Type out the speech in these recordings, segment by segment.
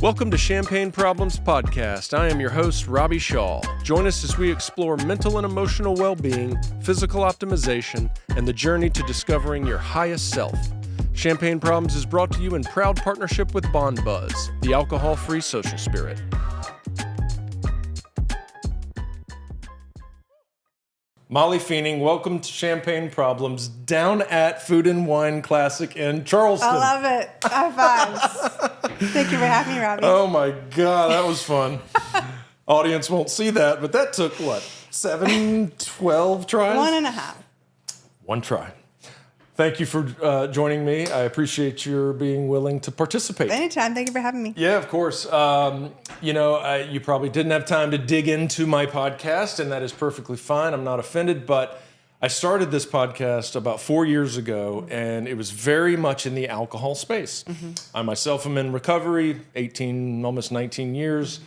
Welcome to Champagne Problems Podcast. I am your host, Robbie Shaw. Join us as we explore mental and emotional well-being, physical optimization, and the journey to discovering your highest self. Champagne Problems is brought to you in proud partnership with Bond Buzz, the alcohol-free social spirit. Molly Fienning, welcome to Champagne Problems down at Food and Wine Classic in Charleston. I love it. High fives. Thank you for having me, Robbie. Oh my God, that was fun. Audience won't see that, but that took, 12 tries? 1.5. One try. Thank you for joining me. I appreciate your being willing to participate. Anytime. Thank you for having me. Yeah, of course. You probably didn't have time to dig into my podcast, and that is perfectly fine. I'm not offended, but I started this podcast about 4 years ago, and it was very much in the alcohol space. Mm-hmm. I myself am in recovery, 18, almost 19 years,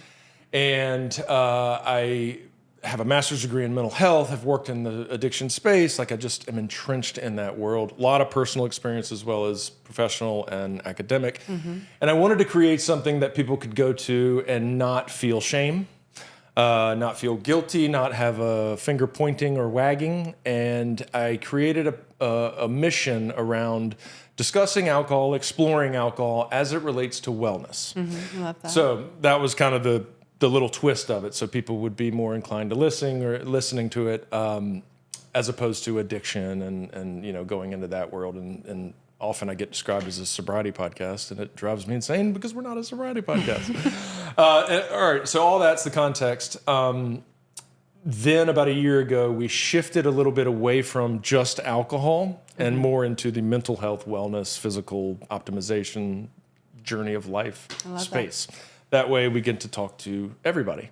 and I have a master's degree in mental health, have worked in the addiction space. I just am entrenched in that world. A lot of personal experience as well as professional and academic. Mm-hmm. And I wanted to create something that people could go to and not feel shame, not feel guilty, not have a finger pointing or wagging. And I created a mission around discussing alcohol, exploring alcohol as it relates to wellness. Mm-hmm. I love that. So that was kind of the little twist of it, so people would be more inclined to listening to it, as opposed to addiction and going into that world. And often I get described as a sobriety podcast, and it drives me insane because we're not a sobriety podcast. All right, so all that's the context. Then about a year ago, we shifted a little bit away from just alcohol and more into the mental health, wellness, physical optimization, journey of life space. That way we get to talk to everybody.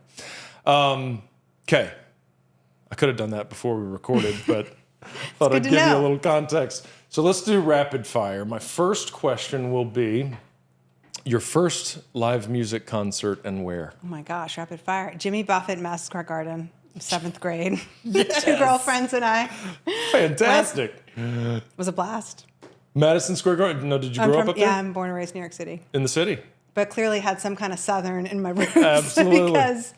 Okay. I could have done that before we recorded, but thought I'd give you a little context. So let's do rapid fire. My first question will be your first live music concert and where? Oh my gosh, rapid fire. Jimmy Buffett, Madison Square Garden, 7th grade. Yes. 2 girlfriends and I. Fantastic. It was a blast. Madison Square Garden. No, did you grow up there? Yeah, I'm born and raised in New York City. In the city? But clearly had some kind of Southern in my roots. Absolutely. Because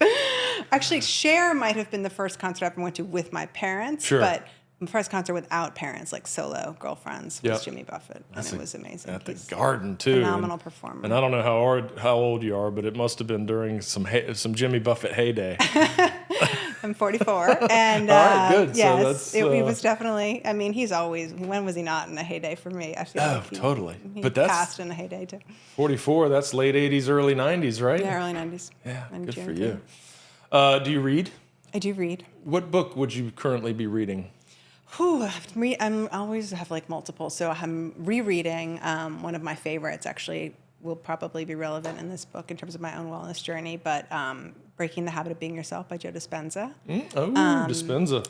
actually Cher might have been the first concert I ever went to with my parents. Sure. But my first concert without parents, like solo girlfriends, was Jimmy Buffett. And it was amazing. At the Garden, too. Phenomenal performer. And I don't know how old you are, but it must have been during some Jimmy Buffett heyday. I'm 44. And all right, good. Yes, so it was definitely, he's always, when was he not in a heyday for me? I feel like totally. But that's passed in a heyday too. 44, that's late 80s, early 90s, right? Yeah, early 90s. Yeah, I'm good for June. you. Do you read? I do read. What book would you currently be reading? I always have multiple. So I'm rereading one of my favorites, actually will probably be relevant in this book in terms of my own wellness journey, but Breaking the Habit of Being Yourself by Joe Dispenza. Dispenza.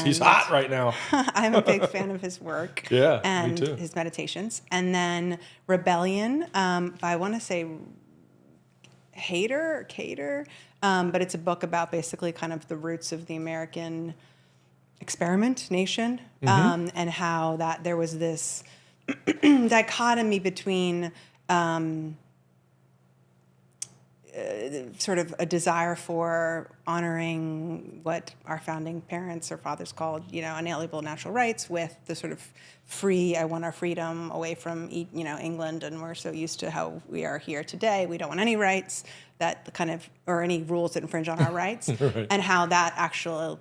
He's hot right now. I'm a big fan of his work. Yeah, and me too. His meditations. And then Rebellion by, I want to say, Cater, but it's a book about basically kind of the roots of the American experiment nation, and how that there was this dichotomy between sort of a desire for honoring what our founding parents or fathers called, unalienable natural rights, with the sort of I want our freedom away from, England, and we're so used to how we are here today. We don't want any rights or any rules that infringe on our rights, right. And how that actual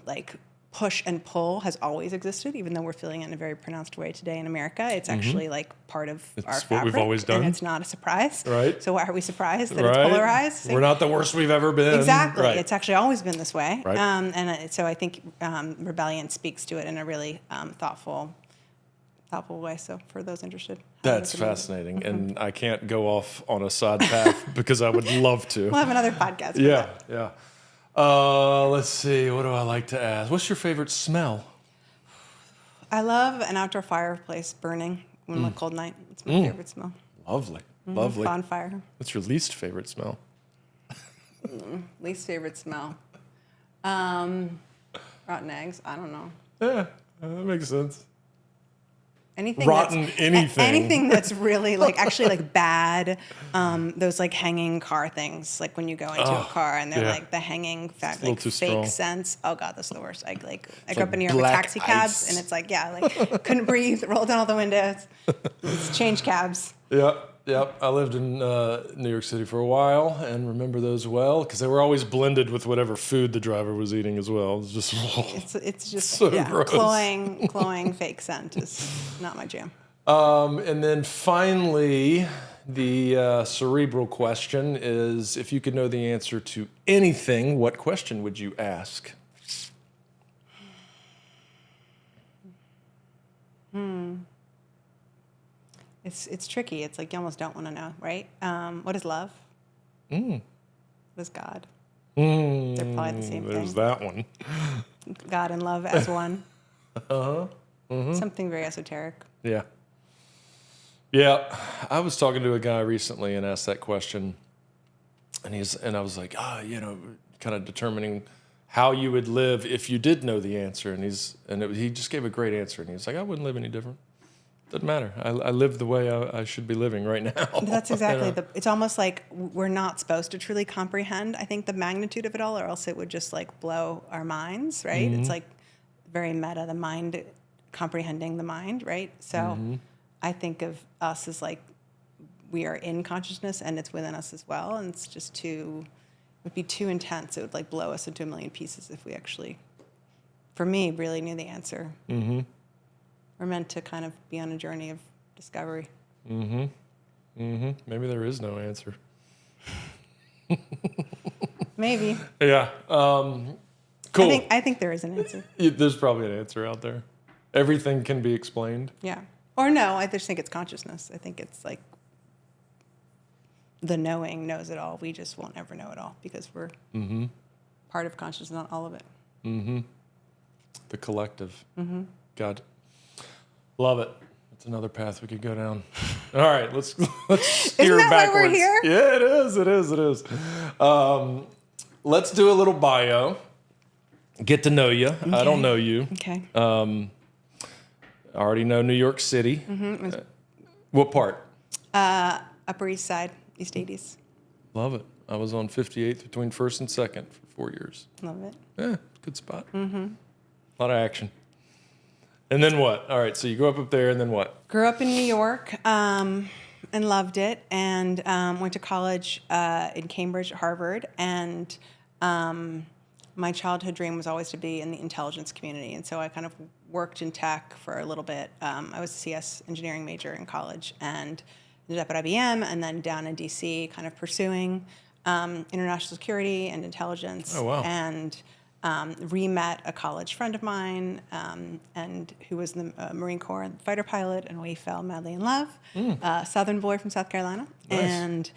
push and pull has always existed, even though we're feeling it in a very pronounced way today in America. It's actually part of our fabric. What we've always done. And it's not a surprise. Right. So why are we surprised that it's polarized? We're not the worst we've ever been. Exactly. Right. It's actually always been this way. Right. So I think Rebellion speaks to it in a really thoughtful way. So for those interested. That's fascinating. Mm-hmm. And I can't go off on a side path because I would love to. We'll have another podcast. Yeah. Let's see. What do I like to ask? What's your favorite smell? I love an outdoor fireplace burning on a cold night. It's my favorite smell. Lovely. Lovely. Bonfire. What's your least favorite smell? Least favorite smell? Rotten eggs. I don't know. Yeah, that makes sense. anything rotten that's, anything. anything that's really like actually like bad. Those like hanging car things, like when you go into a car and they're like the hanging fat, like too fake strong. scents. Oh God, that's the worst. I grew like up in New York with black taxi cabs, ice. and it's like like couldn't breathe, roll down all the windows. It's change cabs. Yep. I lived in New York City for a while and remember those well because they were always blended with whatever food the driver was eating as well. It was just It's just so gross. cloying fake scent is not my jam. And then finally, the cerebral question is: if you could know the answer to anything, what question would you ask? It's tricky. It's like you almost don't want to know, right? What is love? What is God? They're probably the same There's thing. that one. God and love as one. Mm-hmm. Something very esoteric. Yeah. I was talking to a guy recently and asked that question, and I was like, kind of determining how you would live if you did know the answer, and he just gave a great answer, and he was like, I wouldn't live any different. Doesn't matter. I live the way I should be living right now. That's exactly it's almost like we're not supposed to truly comprehend, I think, the magnitude of it all, or else it would just like blow our minds, right? It's like very meta, the mind comprehending the mind, right? So I think of us as like we are in consciousness and it's within us as well, and it's just it would be too intense. It would like blow us into a million pieces if we actually, for me, really knew the answer. We're meant to kind of be on a journey of discovery. Maybe there is no answer. Maybe. Yeah. Cool. I think there is an answer. There's probably an answer out there. Everything can be explained. Yeah. Or no, I just think it's consciousness. I think it's like the knowing knows it all. We just won't ever know it all because we're part of consciousness, not all of it. The collective. God. Love it. That's another path we could go down. All right, let's steer Isn't that backwards. why we're here? Yeah, it is. Let's do a little bio. Get to know you. Okay. I don't know you. Okay. I already know New York City. What part? Upper East Side, East 80s. Love it. I was on 58th between 1st and 2nd for 4 years. Love it. Yeah, good spot. A lot of action. And then what? All right, so you grew up there, and then what? Grew up in New York and loved it, and went to college in Cambridge, Harvard, and my childhood dream was always to be in the intelligence community, and so I kind of worked in tech for a little bit. I was a CS engineering major in college, and ended up at IBM, and then down in D.C. kind of pursuing international security and intelligence. Oh, wow. And re-met a college friend of mine and who was in the Marine Corps fighter pilot, and we fell madly in love. Southern boy from South Carolina. Nice.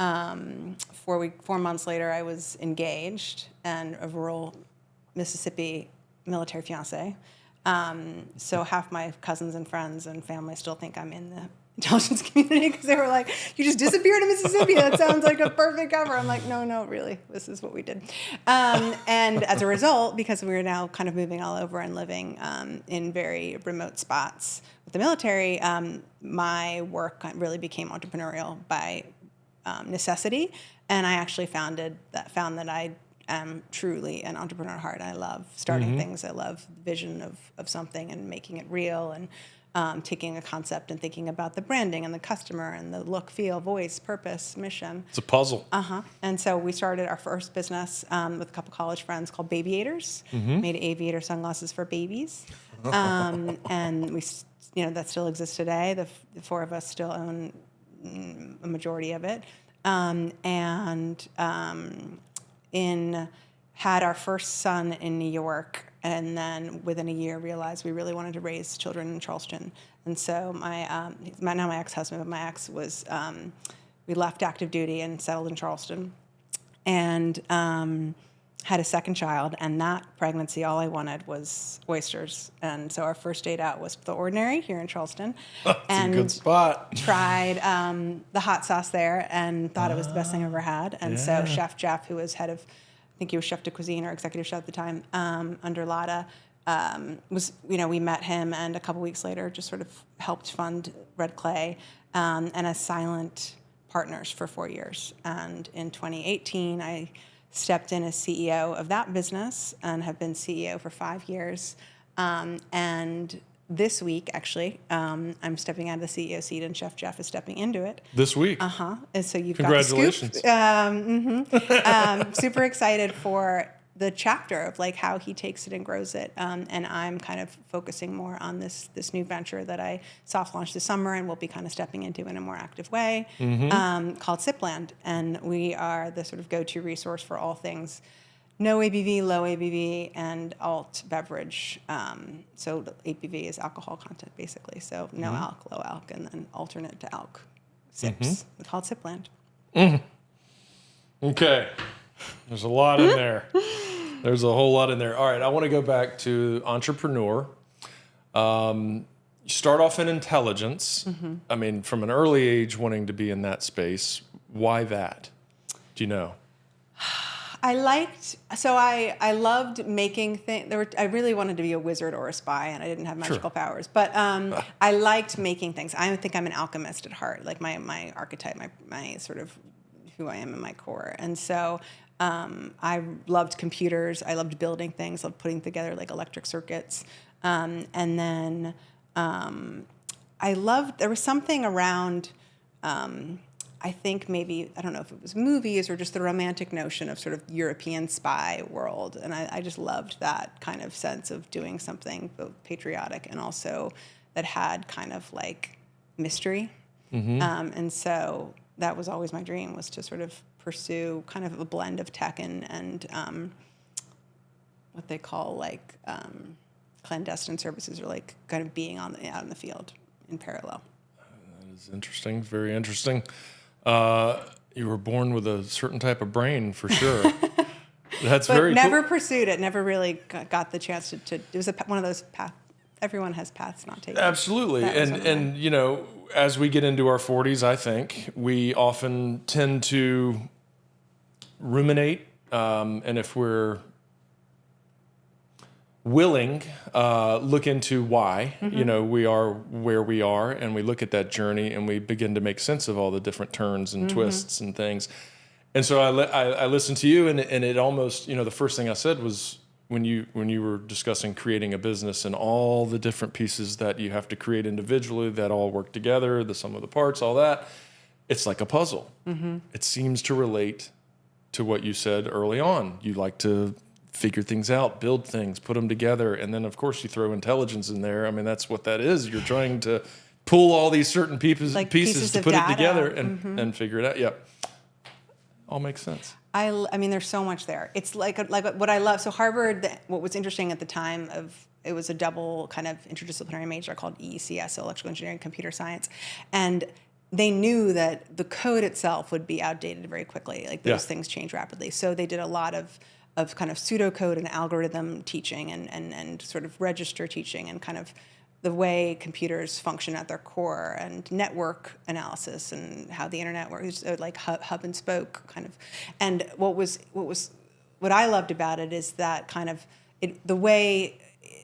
And 4 months later, I was engaged and a rural Mississippi military fiance. So half my cousins and friends and family still think I'm in the intelligence community because they were like, you just disappeared in Mississippi. That sounds like a perfect cover. I'm like, no, really, this is what we did. And as a result, because we were now kind of moving all over and living in very remote spots with the military, my work really became entrepreneurial by necessity. And I actually found that I am truly an entrepreneur at heart. I love starting things. I love the vision of something and making it real, and taking a concept and thinking about the branding and the customer and the look, feel, voice, purpose, mission. It's a puzzle. And so we started our first business with a couple college friends called Babiators. Made aviator sunglasses for babies. And we, that still exists today. The four of us still own a majority of it. Had our first son in New York, and then within a year realized we really wanted to raise children in Charleston. And so my ex-husband, but my ex was, we left active duty and settled in Charleston, and had a second child. And that pregnancy, all I wanted was oysters. And so our first date out was The Ordinary here in Charleston. That's a good spot. Tried the hot sauce there and thought it was the best thing I ever had. And so Chef Jeff, who was head of, I think he was chef de cuisine or executive chef at the time, under Lada, we met him, and a couple weeks later just sort of helped fund Red Clay, and as silent partners for 4 years. And in 2018, I stepped in as CEO of that business and have been CEO for 5 years. And this week, actually, I'm stepping out of the CEO seat, and Chef Jeff is stepping into it. This week. And so you've Congratulations. got the scoop. Super excited for the chapter of like how he takes it and grows it. And I'm kind of focusing more on this new venture that I soft launched this summer and will be kind of stepping into in a more active way, called Sipland. And we are the sort of go-to resource for all things no ABV, low ABV, and alt beverage. So the ABV is alcohol content, basically. So no alc, low alc, and then alternate to alc sips. It's called Sipland. Okay. There's a lot in there. There's a whole lot in there. All right, I want to go back to entrepreneur. You start off in intelligence. I mean, from an early age, wanting to be in that space. Why that? Do you know? I loved making things. I really wanted to be a wizard or a spy, and I didn't have magical powers. But I liked making things. I think I'm an alchemist at heart, like my archetype, my sort of who I am in my core. And so I loved computers. I loved building things, loved putting together like electric circuits. And then there was something around, I think maybe, I don't know if it was movies or just the romantic notion of sort of European spy world. And I just loved that kind of sense of doing something both patriotic and also that had kind of like mystery. And so that was always my dream, was to sort of pursue kind of a blend of tech and what they call like clandestine services, or like kind of being out in the field in parallel. That is interesting, very interesting. You were born with a certain type of brain, for sure. That's but very never cool. pursued it, never really got the chance to it was one of those paths. Everyone has paths not taken. Absolutely. And you know, as we get into our 40s, I think we often tend to ruminate, and if we're willing, look into why, you know, we are where we are, and we look at that journey and we begin to make sense of all the different turns and twists and things. And so I listened to you, and it almost, you know, the first thing I said was, when you were discussing creating a business and all the different pieces that you have to create individually that all work together, the sum of the parts, all that, it's like a puzzle. It seems to relate to what you said early on. You like to figure things out, build things, put them together, and then of course you throw intelligence in there. I mean, that's what that is. You're trying to pull all these certain pieces to put it together and figure it out. Yep. All makes sense. I mean, there's so much there. It's like what I love. So Harvard, what was interesting at the time it was a double kind of interdisciplinary major called EECS, so electrical engineering and computer science. And they knew that the code itself would be outdated very quickly. Like those things change rapidly. So they did a lot of kind of pseudocode and algorithm teaching and sort of register teaching and kind of the way computers function at their core, and network analysis and how the internet works, like hub and spoke kind of. And what I loved about it is that kind of the way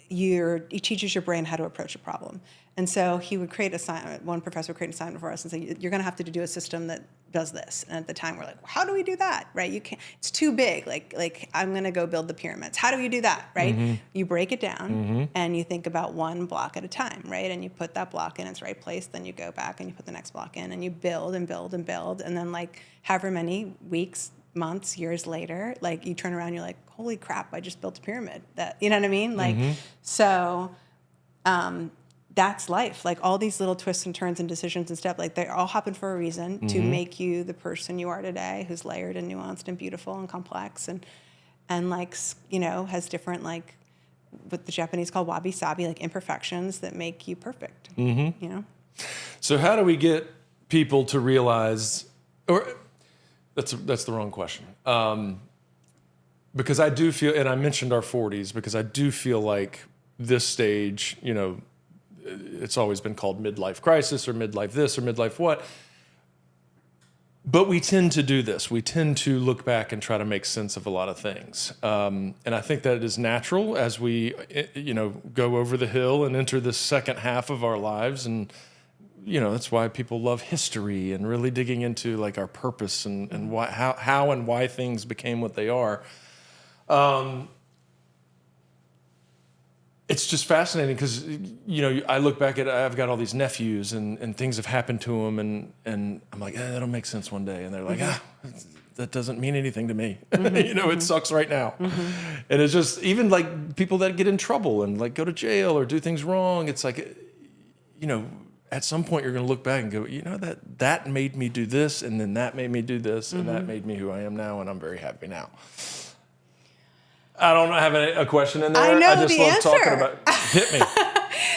it teaches your brain how to approach a problem. And so he would create one professor would create an assignment for us and say, you're going to have to do a system that does this. And at the time we're like, well, how do we do that? Right? You can't, it's too big. Like I'm going to go build the pyramids. How do you do that? Right? You break it down and you think about one block at a time, right? And you put that block in its right place. Then you go back and you put the next block in and you build and build and build. And then like however many weeks, months, years later, like you turn around and you're like, holy crap, I just built a pyramid. That, you know what I mean? Like, so, that's life. Like all these little twists and turns and decisions and stuff, like they all happen for a reason to make you the person you are today, who's layered and nuanced and beautiful and complex and like, you know, has different, like what the Japanese call wabi-sabi, like imperfections that make you perfect, you know? So how do we get people to realize, or that's the wrong question. Because I do feel, and I mentioned our 40s, because I do feel like this stage, you know, it's always been called midlife crisis or midlife this or midlife what. But we tend to do this. We tend to look back and try to make sense of a lot of things. And I think that is natural as we, go over the hill and enter the second half of our lives. And, that's why people love history and really digging into like our purpose and why, how and why things became what they are. It's just fascinating because, I look back at, I've got all these nephews and things have happened to them and I'm like, that'll make sense one day. And they're like, that doesn't mean anything to me. It sucks right now. And it's just, even like people that get in trouble and like go to jail or do things wrong. It's like, at some point you're going to look back and go, that made me do this. And then that made me do this. And that made me who I am now. And I'm very happy now. I don't have a question in there. I know I just the love answer. talking about. Hit me.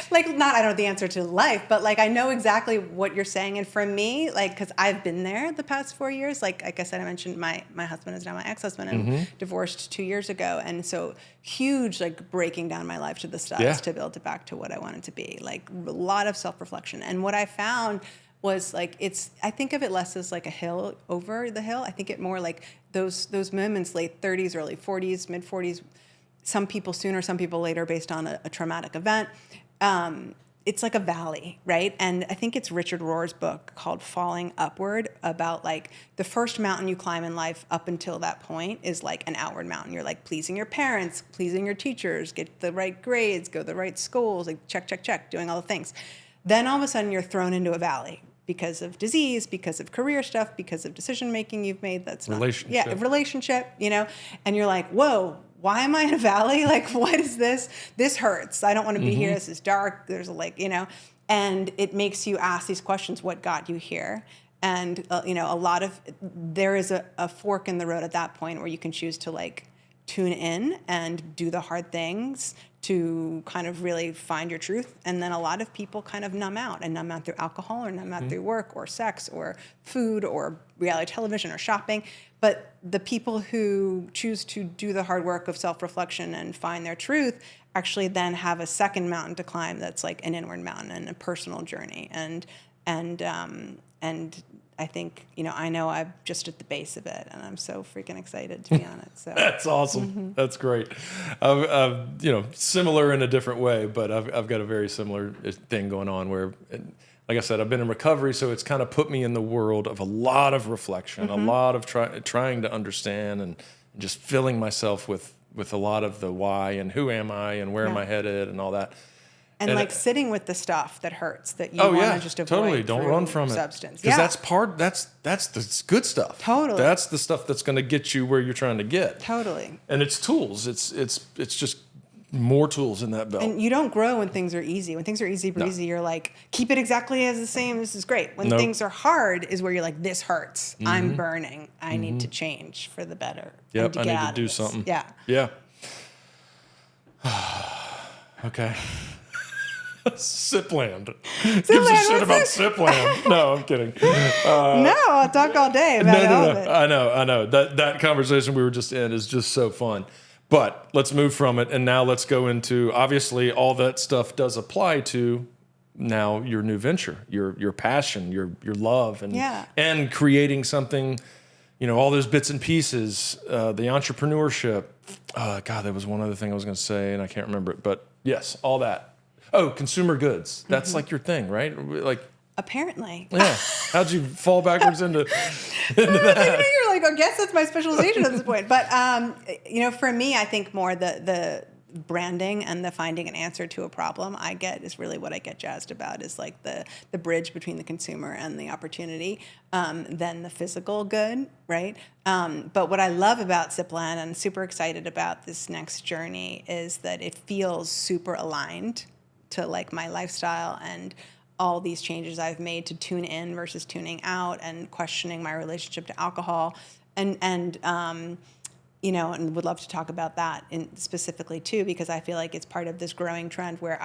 I don't know the answer to life, but like I know exactly what you're saying. And for me, like, because I've been there the past 4 years. Like I said, I mentioned my husband is now my ex-husband and divorced 2 years ago, and so huge like breaking down my life to the studs to build it back to what I wanted to be. Like a lot of self-reflection, and what I found was like I think of it less as like a hill over the hill. I think it more like those moments, late 30s, early 40s, mid 40s. Some people sooner, some people later, based on a traumatic event. It's like a valley, right? And I think it's Richard Rohr's book called Falling Upward about like the first mountain you climb in life up until that point is like an outward mountain. You're like pleasing your parents, pleasing your teachers, get the right grades, go to the right schools, like check, doing all the things. Then all of a sudden you're thrown into a valley because of disease, because of career stuff, because of decision making you've made that's not relationship, and you're like, whoa, why am I in a valley? Like, what is this? This hurts. I don't want to be here. This is dark. There's and it makes you ask these questions. What got you here? And, there is a fork in the road at that point where you can choose to like tune in and do the hard things to kind of really find your truth. And then a lot of people kind of numb out through alcohol or numb out through work or sex or food or reality television or shopping. But the people who choose to do the hard work of self-reflection and find their truth actually then have a second mountain to climb that's like an inward mountain and a personal journey. And I think, I know I'm just at the base of it, and I'm so freaking excited to be on it. So That's awesome. That's great. Similar in a different way, but I've got a very similar thing going on where, like I said, I've been in recovery, so it's kind of put me in the world of a lot of reflection, a lot of trying to understand and just filling myself with a lot of the why and who am I and where am I headed and all that. And like sitting with the stuff that hurts that you want to just avoid. Totally. Don't run from substance. Because that's the good stuff. Totally. That's the stuff that's going to get you where you're trying to get. Totally. And it's tools. It's just more tools in that belt. And you don't grow when things are easy. When things are easy breezy, you're like, keep it exactly as the same. This is great. When things are hard is where you're like, this hurts. I'm burning. I need to change for the better. Yep. I need to do something. Yeah. Yeah. Okay. Sipland. Gives a shit about Sipland. No, I'm kidding. No, I'll talk all day about all of it. I know. That conversation we were just in is just so fun. But let's move from it, and now let's go into, obviously, all that stuff does apply to now your new venture, your passion, your love, and creating something, all those bits and pieces, the entrepreneurship. God, there was one other thing I was going to say, and I can't remember it. But yes, all that. Oh, consumer goods. That's like your thing, right? Like apparently. Yeah. How'd you fall backwards into that? You're like, I guess that's my specialization at this point. But for me, I think more the branding and the finding an answer to a problem I get is really what I get jazzed about, is like the bridge between the consumer and the opportunity, than the physical good, right? But what I love about Sipland and super excited about this next journey is that it feels super aligned to like my lifestyle and all these changes I've made to tune in versus tuning out and questioning my relationship to alcohol and would love to talk about that specifically too, because I feel like it's part of this growing trend where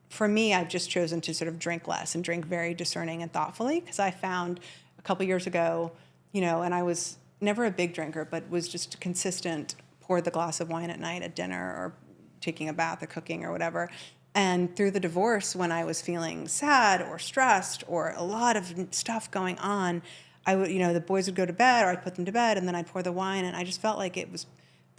for me, I've just chosen to sort of drink less and drink very discerning and thoughtfully, because I found a couple years ago, and I was never a big drinker, but was just consistent, poured the glass of wine at night at dinner or taking a bath or cooking or whatever. And through the divorce, when I was feeling sad or stressed or a lot of stuff going on, I would, the boys would go to bed or I'd put them to bed and then I'd pour the wine. And I just felt like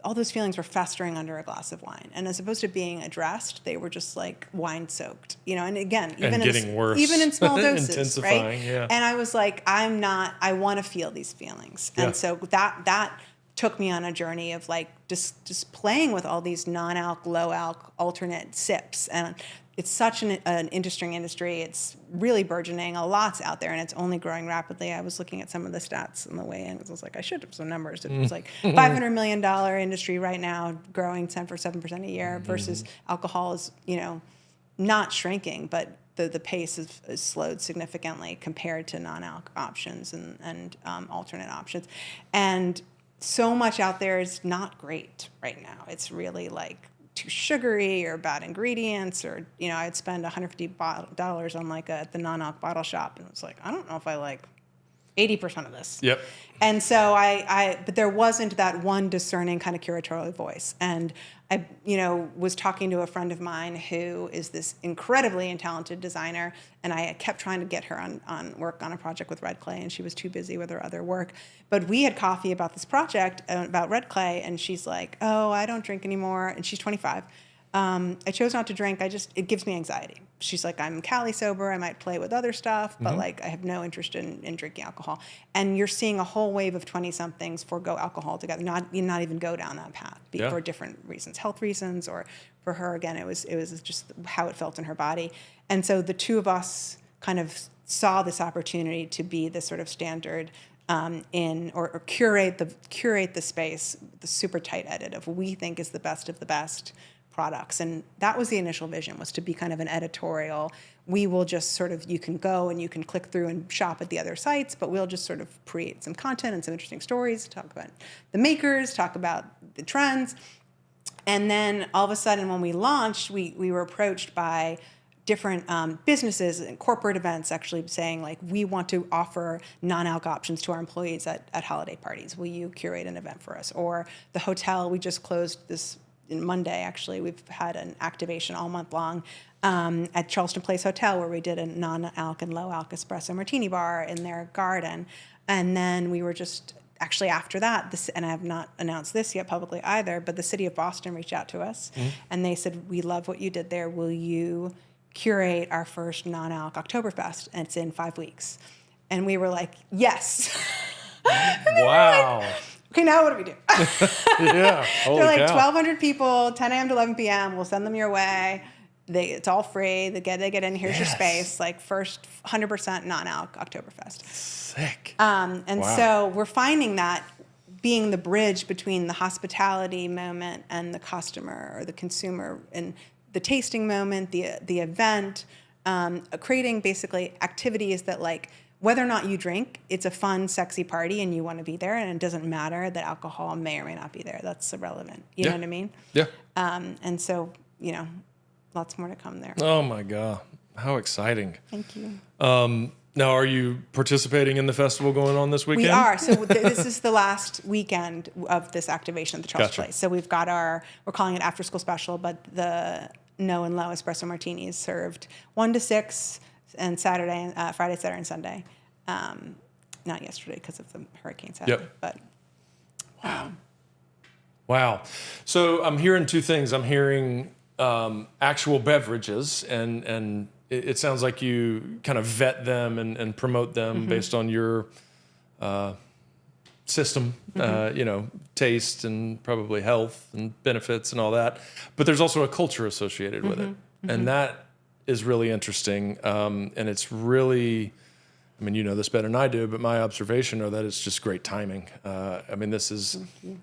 all those feelings were festering under a glass of wine. And as opposed to being addressed, they were just like wine soaked, and again, even in small doses, intensifying, right? Yeah. And I was like, I want to feel these feelings. Yeah. And so that took me on a journey of like just playing with all these non-alc, low-alc alternate sips. And it's such an interesting industry. It's really burgeoning. A lot's out there, and it's only growing rapidly. I was looking at some of the stats on the way in because I was like, I should have some numbers. It was like $500 million industry right now, growing 7% a year, versus alcohol is, not shrinking, but the pace is slowed significantly compared to non-alc options and alternate options. And so much out there is not great right now. It's really like too sugary or bad ingredients, or I'd spend $150 on like the non-alc bottle shop, and it was like, I don't know if I like 80% of this. Yep. And so but there wasn't that one discerning kind of curatorial voice. And I, was talking to a friend of mine who is this incredibly talented designer, and I kept trying to get her on work on a project with red clay, and she was too busy with her other work. But we had coffee about this project about red clay, and she's like, oh, I don't drink anymore. And she's 25. I chose not to drink. It gives me anxiety. She's like, I'm Cali sober. I might play with other stuff, but like I have no interest in drinking alcohol. And you're seeing a whole wave of 20-somethings forego alcohol together, not even go down that path for different reasons, health reasons, or for her, again, it was just how it felt in her body. And so the two of us kind of saw this opportunity to be the sort of standard or curate the space, the super tight edit of what we think is the best of the best products. And that was the initial vision, was to be kind of an editorial. We will just sort of, you can go and you can click through and shop at the other sites, but we'll just sort of create some content and some interesting stories, talk about the makers, talk about the trends. And then all of a sudden when we launched, we were approached by different businesses and corporate events actually saying, like, we want to offer non-alc options to our employees at holiday parties. Will you curate an event for us? Or the hotel, we just closed this Monday, actually. We've had an activation all month long at Charleston Place Hotel, where we did a non-alc and low-alc espresso martini bar in their garden. And then we were just, actually after that, and I have not announced this yet publicly either, but the city of Boston reached out to us, and they said, we love what you did there. Will you curate our first non-alc Oktoberfest? And it's in 5 weeks. And we were like, yes. Wow. Like, okay, now what do we do? Yeah. They're like, 1,200 people, 10 a.m. to 11 p.m. We'll send them your way. It's all free. They get in. Here's your space. Like, first 100% non-alc Oktoberfest. Sick. And Wow. so we're finding that being the bridge between the hospitality moment and the customer or the consumer, and the tasting moment, the event, creating basically activities that, like, whether or not you drink, it's a fun, sexy party and you want to be there, and it doesn't matter that alcohol may or may not be there. That's irrelevant. You know what I mean? Yeah. And so, lots more to come there. Oh my God. How exciting. Thank you. Now, are you participating in the festival going on this weekend? We are. So this is the last weekend of this activation at the Charleston Gotcha. Place. So we've got we're calling it After School Special, but the no and low espresso martinis served 1 to 6 and Friday, Saturday, and Sunday. Not yesterday because of the hurricane Saturday. Yep. But Wow. So I'm hearing two things. I'm hearing actual beverages, and it sounds like you kind of vet them and promote them based on your system, taste and probably health and benefits and all that. But there's also a culture associated with it. And that is really interesting. And it's really, I mean, you know this better than I do, but my observation are that it's just great timing. This is,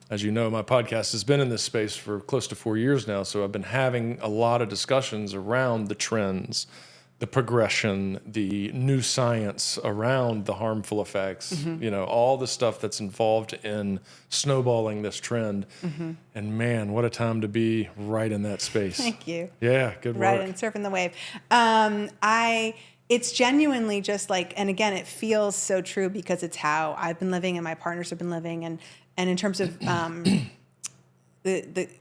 as you know, my podcast has been in this space for close to 4 years now. So I've been having a lot of discussions around the trends, the progression, the new science around the harmful effects, all the stuff that's involved in snowballing this trend. And man, what a time to be right in that space. Thank you. Yeah, good work. Right, and surfing the wave. It's genuinely just like, and again, it feels so true because it's how I've been living and my partners have been living. And in terms of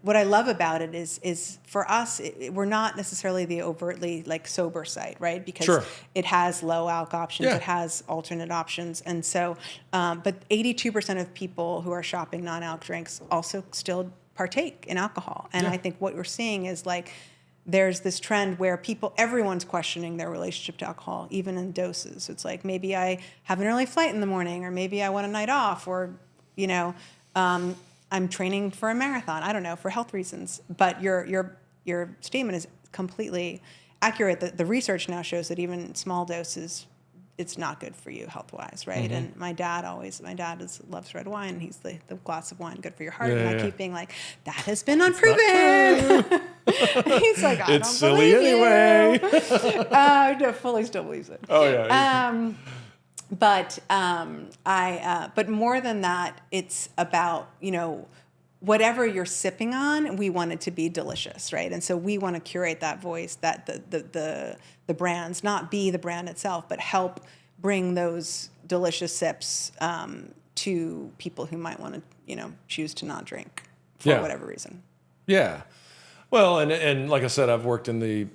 what I love about it is for us, we're not necessarily the overtly like sober site, right? Because Sure. it has low alc options, Yeah. it has alternate options, and so, but 82% of people who are shopping non-alc drinks also still partake in alcohol, and Yeah. I think what we're seeing is like there's this trend where everyone's questioning their relationship to alcohol, even in doses. It's like maybe I have an early flight in the morning, or maybe I want a night off, or you know. I'm training for a marathon. I don't know, for health reasons. But your statement is completely accurate. The research now shows that even small doses, it's not good for you health-wise, right? Mm-hmm. And my dad loves red wine. And he's the glass of wine good for your heart. Yeah, and I yeah. keep being like, that has been unproven. He's like, I It's don't silly believe you. anyway. I fully still believes it. Oh yeah. But but more than that, it's about, whatever you're sipping on, we want it to be delicious, right? And so we want to curate that voice, that the brands, not be the brand itself, but help bring those delicious sips to people who might want to, choose to not drink for whatever reason. Yeah. Well, and like I said, I've worked in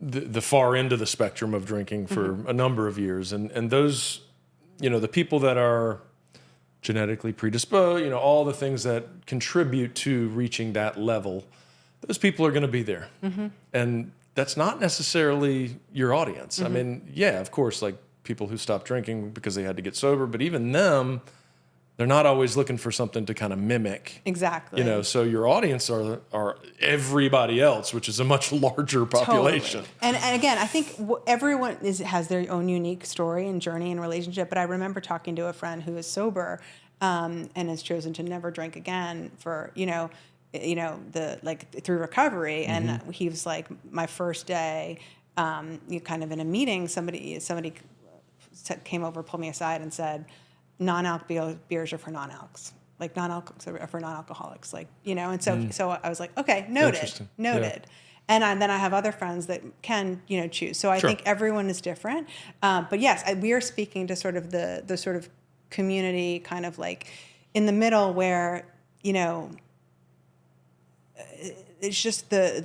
the far end of the spectrum of drinking for a number of years, and those, the people that are genetically predisposed, all the things that contribute to reaching that level, those people are going to be there. And that's not necessarily your audience. I mean, yeah, of course, like people who stop drinking because they had to get sober, but even them, they're not always looking for something to kind of mimic. Exactly. So your audience are everybody else, which is a much larger population. Totally. And again, I think everyone has their own unique story and journey and relationship. But I remember talking to a friend who is sober and has chosen to never drink again for through recovery. And he was like, my first day, kind of in a meeting, somebody came over, pulled me aside, and said, non-alc beers are for non-alcs. Like non-alcoholics are for non-alcoholics, and so I was like, okay, noted. Yeah. And then I have other friends that can, choose. So I think everyone is different. But yes, we are speaking to sort of the sort of community kind of like in the middle where, it's just I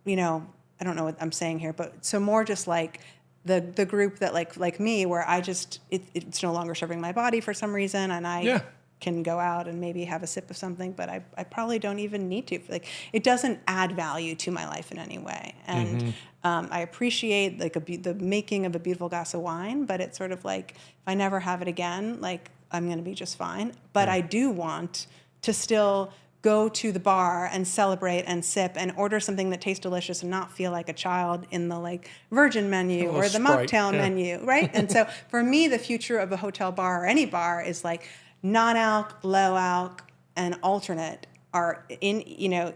don't know what I'm saying here, but so more just like the group that like me, where I just, it's no longer serving my body for some reason, and I can go out and maybe have a sip of something, but I probably don't even need to. Like, it doesn't add value to my life in any way. And I appreciate like the making of a beautiful glass of wine, but it's sort of like, if I never have it again, like I'm going to be just fine. But I do want to still go to the bar and celebrate and sip and order something that tastes delicious and not feel like a child in the like virgin menu or the Sprite, mocktail menu, right? And so for me, the future of a hotel bar or any bar is like non-alc, low alc, and alternate are in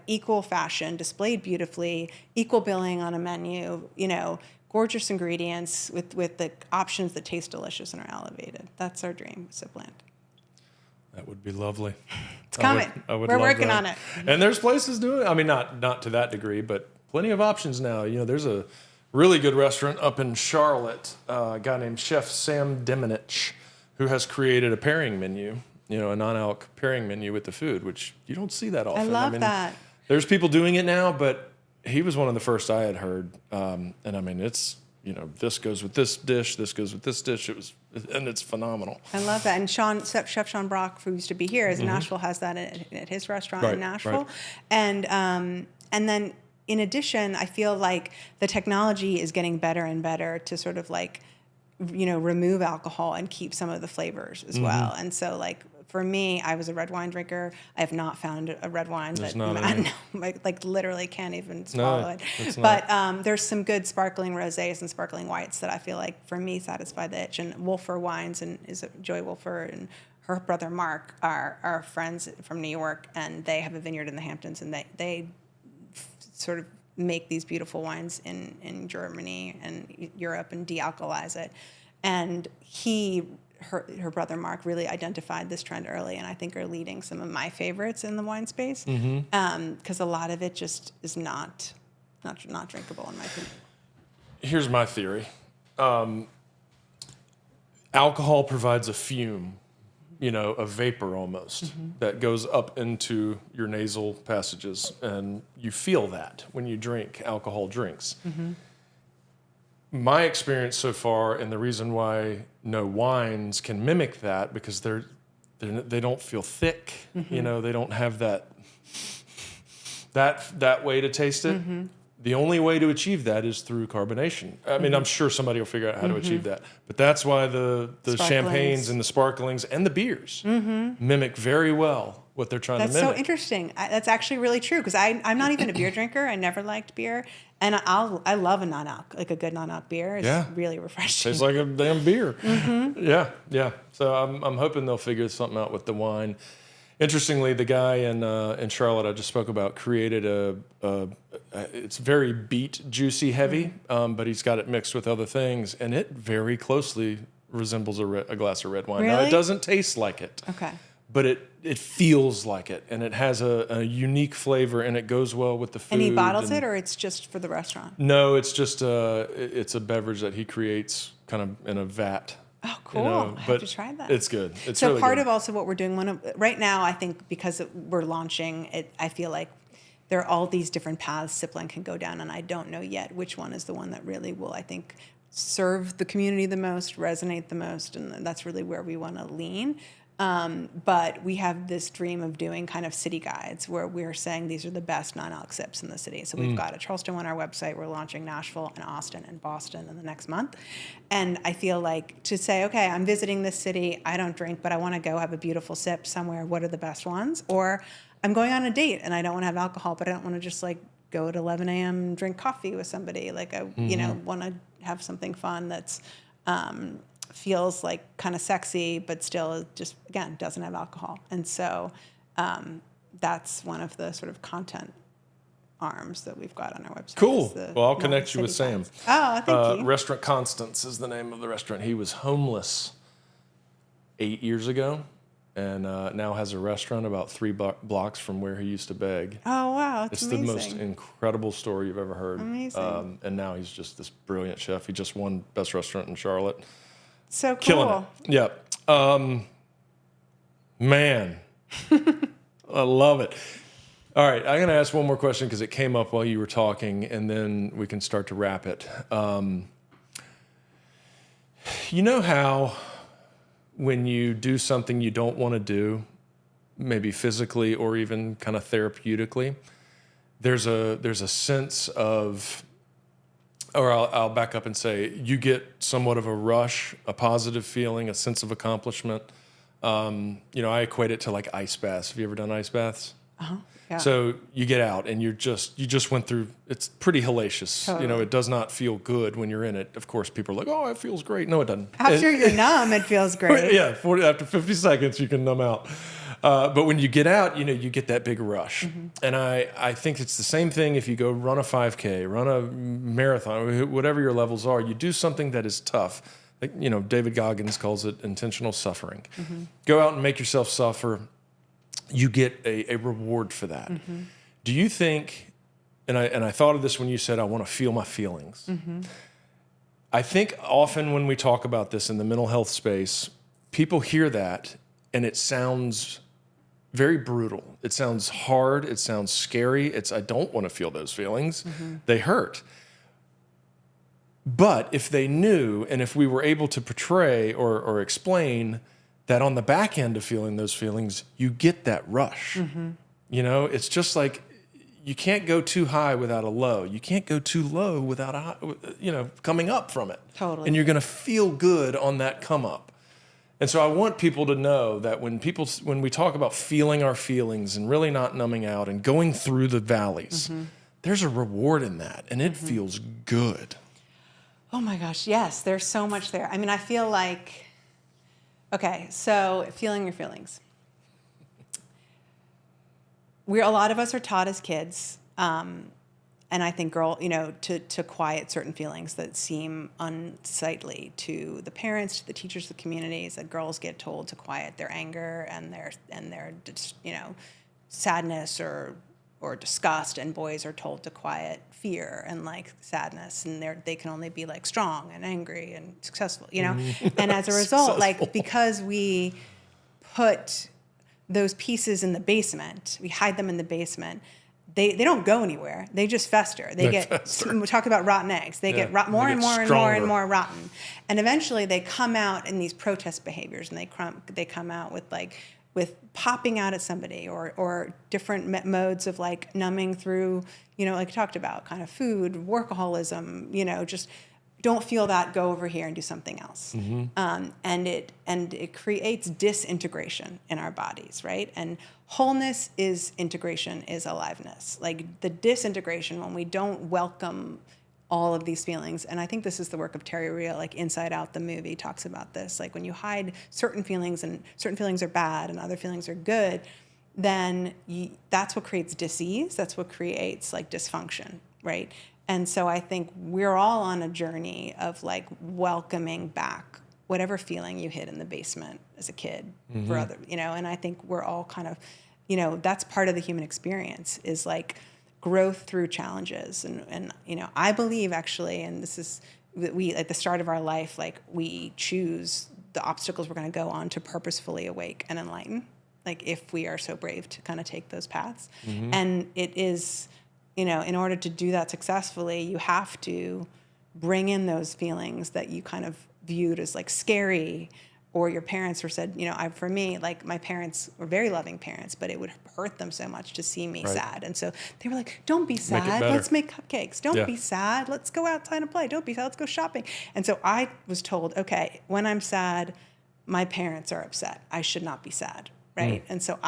equal fashion, displayed beautifully, equal billing on a menu, gorgeous ingredients with the options that taste delicious and are elevated. That's our dream, Sipland. That would be lovely. It's coming. I would We're love working that. on it. And there's places doing it. I mean, not to that degree, but plenty of options now. There's a really good restaurant up in Charlotte, a guy named Chef Sam Demonich, who has created a pairing menu, a non-alc pairing menu with the food, which you don't see that often. I love that. There's people doing it now, but he was one of the first I had heard. And I mean, it's, this goes with this dish, this goes with this dish. And it's phenomenal. I love that. And Chef Sean Brock, who used to be here, in Nashville, has that at his restaurant in Nashville. Right. And then in addition, I feel like the technology is getting better and better to sort of like, remove alcohol and keep some of the flavors as well. And so like, for me, I was a red wine drinker. I have not found a red wine that I literally can't even swallow it. But there's some good sparkling rosés and sparkling whites that I feel like, for me, satisfy the itch. And Wolfer Wines is Joy Wolfer and her brother Mark are friends from New York, and they have a vineyard in the Hamptons, and they sort of make these beautiful wines in Germany and Europe and de-alkalize it. And her brother Mark really identified this trend early, and I think are leading some of my favorites in the wine space, because a lot of it just is not drinkable in my opinion. Here's my theory. Alcohol provides a fume, a vapor almost that goes up into your nasal passages, and you feel that when you drink alcohol drinks. My experience so far, and the reason why no wines can mimic that, because they don't feel thick, they don't have that way to taste it. The only way to achieve that is through carbonation. I mean, I'm sure somebody will figure out how to achieve that. But that's why the champagnes and the sparklings and the beers mimic very well what they're trying to mimic. That's so interesting. That's actually really true, because I'm not even a beer drinker. I never liked beer. And I love a non-alc, like a good non-alc beer. It's really refreshing. Tastes like a damn beer. Yeah. So I'm hoping they'll figure something out with the wine. Interestingly, the guy in Charlotte I just spoke about created it's very beet juicy heavy, but he's got it mixed with other things, and it very closely resembles a glass of red wine. Really? Now, it doesn't taste like it. Okay. But it feels like it, and it has a unique flavor, and it goes well with the food. And he bottles it, or it's just for the restaurant? No, it's just it's a beverage that he creates kind of in a vat. Oh, cool. I have to try that. It's good. It's so really part good. of also what we're doing, right now, I think because we're launching it, I feel like there are all these different paths Sipland can go down, and I don't know yet which one is the one that really will, I think, serve the community the most, resonate the most, and that's really where we want to lean. But we have this dream of doing kind of city guides where we're saying these are the best non-alc sips in the city. So we've got a Charleston one on our website. We're launching Nashville and Austin and Boston in the next month. And I feel like to say, okay, I'm visiting this city. I don't drink, but I want to go have a beautiful sip somewhere. What are the best ones? Or I'm going on a date and I don't want to have alcohol, but I don't want to just like go at 11 a.m. drink coffee with somebody. Like I, want to have something fun that's feels like kind of sexy, but still just, again, doesn't have alcohol. And so that's one of the sort of content arms that we've got on our website. Cool. Well, I'll connect you with Sam. Oh, thank you. Restaurant Constance is the name of the restaurant. He was homeless 8 years ago, and now has a restaurant about 3 blocks from where he used to beg. Oh, wow. It's amazing. the most incredible story you've ever heard. Amazing. And now he's just this brilliant chef. He just won Best Restaurant in Charlotte. So cool. Killing it. Yep. Man, I love it. All right, I'm going to ask one more question because it came up while you were talking, and then we can start to wrap it. You know how when you do something you don't want to do, maybe physically or even kind of therapeutically, there's a sense of, or I'll back up and say, you get somewhat of a rush, a positive feeling, a sense of accomplishment. I equate it to like ice baths. Have you ever done ice baths? Uh-huh. Yeah. So you get out and you just went through, it's pretty hellacious. Totally. It does not feel good when you're in it. Of course, people are like, oh, it feels great. No, it doesn't. After you're numb, it feels great. Yeah, after 50 seconds, you can numb out. But when you get out, you get that big rush. Mm-hmm. And I think it's the same thing if you go run a 5K, run a marathon, whatever your levels are, you do something that is tough. Like, David Goggins calls it intentional suffering. Mm-hmm. Go out and make yourself suffer. You get a reward for that. Mm-hmm. Do you think, and I thought of this when you said, I want to feel my feelings. Mm-hmm. I think often when we talk about this in the mental health space, people hear that and it sounds very brutal. It sounds hard. It sounds scary. I don't want to feel those feelings. Mm-hmm. They hurt. But if they knew, and if we were able to portray or explain that on the back end of feeling those feelings, you get that rush. Mm-hmm. It's just like you can't go too high without a low. You can't go too low without coming up from it. Totally. And you're going to feel good on that come up. And so I want people to know that when we talk about feeling our feelings and really not numbing out and going through the valleys, mm-hmm. there's a reward in that, and it mm-hmm. feels good. Oh my gosh, yes, there's so much there. I mean, I feel like, okay, so feeling your feelings. A lot of us are taught as kids, and I think to quiet certain feelings that seem unsightly to the parents, to the teachers, the communities. That girls get told to quiet their anger and their sadness or disgust, and boys are told to quiet fear and like sadness, and they can only be like strong and angry and successful, And as a result, like because we put those pieces in the basement, we hide them in the basement, they don't go anywhere. They just fester. We talk about rotten eggs. They get more and more rotten. And eventually they come out in these protest behaviors, and they come out with popping out at somebody, or different modes of like numbing through, like I talked about, kind of food, workaholism, just don't feel that, go over here and do something else. And it creates disintegration in our bodies, right? And wholeness is integration, is aliveness. Like the disintegration, when we don't welcome all of these feelings, and I think this is the work of Terry Real, like Inside Out, the movie talks about this. Like when you hide certain feelings, and certain feelings are bad and other feelings are good, then that's what creates disease. That's what creates like dysfunction, right? And so I think we're all on a journey of like welcoming back whatever feeling you hid in the basement as a kid for other, and I think we're all kind of, that's part of the human experience, is like growth through challenges. And I believe actually, and this is, we at the start of our life, like we choose the obstacles we're going to go on to purposefully awake and enlighten, like if we are so brave to kind of take those paths. And it is, in order to do that successfully, you have to bring in those feelings that you kind of viewed as like scary, or your parents were said, for me, like my parents were very loving parents, but it would hurt them so much to see me sad. And so they were like, don't be sad, let's make cupcakes. Don't be sad, let's go outside and play. Don't be sad, let's go shopping. And so I was told, okay, when I'm sad, my parents are upset. I should not be sad, right? And so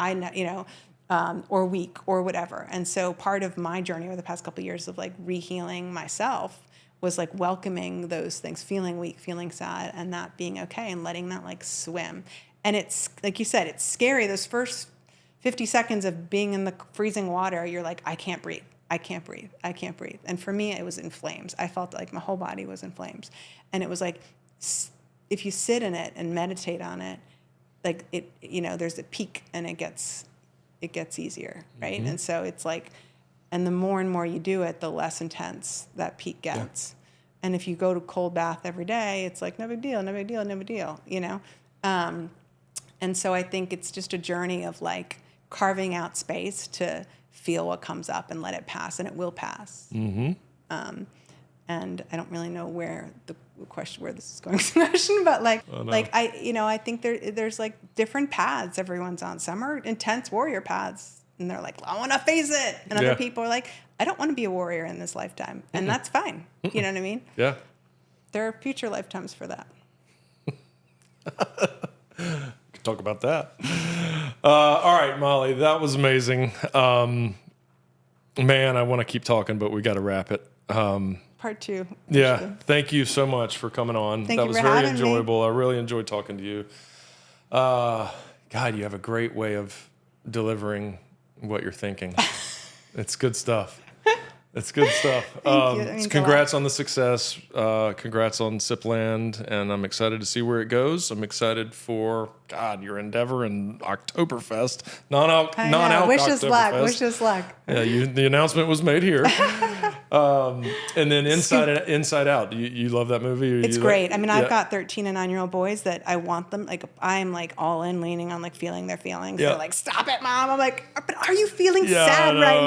or weak or whatever. And so part of my journey over the past couple of years of like rehealing myself was like welcoming those things, feeling weak, feeling sad, and that being okay, and letting that like swim. And it's, like you said, it's scary. Those first 50 seconds of being in the freezing water, you're like, I can't breathe. I can't breathe. I can't breathe. And for me, it was in flames. I felt like my whole body was in flames. And it was like, if you sit in it and meditate on it, like it, there's a peak, and it gets easier, right? And so it's like, and the more and more you do it, the less intense that peak gets. And if you go to cold bath every day, it's like, no big deal, no big deal, no big deal, And so I think it's just a journey of like carving out space to feel what comes up and let it pass, and it will pass. And I don't really know where this is going, question, but I think there's like different paths everyone's on. Some are intense warrior paths, and they're like, I want to face it. And other people are like, I don't want to be a warrior in this lifetime. And that's fine. You know what I mean? Yeah. There are future lifetimes for that. We could talk about that. All right, Molly, that was amazing. Man, I want to keep talking, but we got to wrap it. Part 2. Yeah. Thank you so much for coming on. Thank that you was for very having enjoyable. I really enjoyed talking to you. God, you have a great way of delivering what you're thinking. It's good stuff. It's good stuff. Thank you. Congrats on the success. Congrats on Sipland, and I'm excited to see where it goes. I'm excited for your endeavor in Oktoberfest, non-alc Wish Oktoberfest. us luck. Wish us luck. Yeah, the announcement was made here. And then Inside Out. You love that movie? It's great. I've got 13 and 9-year-old boys that I want them, like, I'm like all in, leaning on like feeling their feelings. They're like, stop it, Mom. I'm like, but are you feeling sad right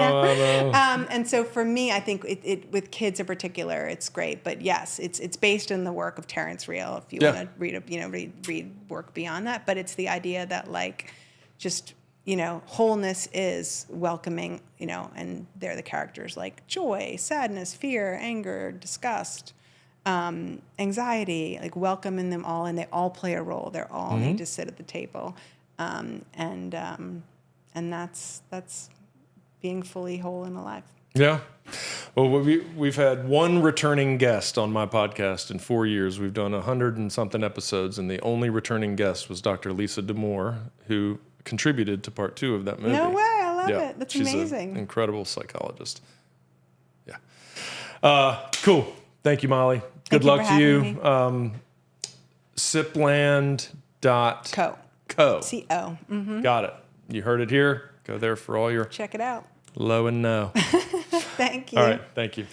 now? And so for me, I think it with kids in particular, it's great. But yes, it's based in the work of Terrence Real. If you want to read work beyond that, but it's the idea that like, just wholeness is welcoming, and they're the characters like joy, sadness, fear, anger, disgust, anxiety, like welcoming them all, and they all play a role. They all need to sit at the table, and that's being fully whole and alive. Yeah. Well, we've had one returning guest on my podcast in 4 years. We've done 100 and something episodes, and the only returning guest was Dr. Lisa D'Amour, who contributed to part 2 of that movie. No way. I love it. That's amazing. She's an incredible psychologist. Yeah. Cool. Thank you, Molly. Good luck to you. Sipland.co. Co. C-O. Mm-hmm. Got it. You heard it here. Go there for all your check it out. Low and no. Thank you. All right. Thank you.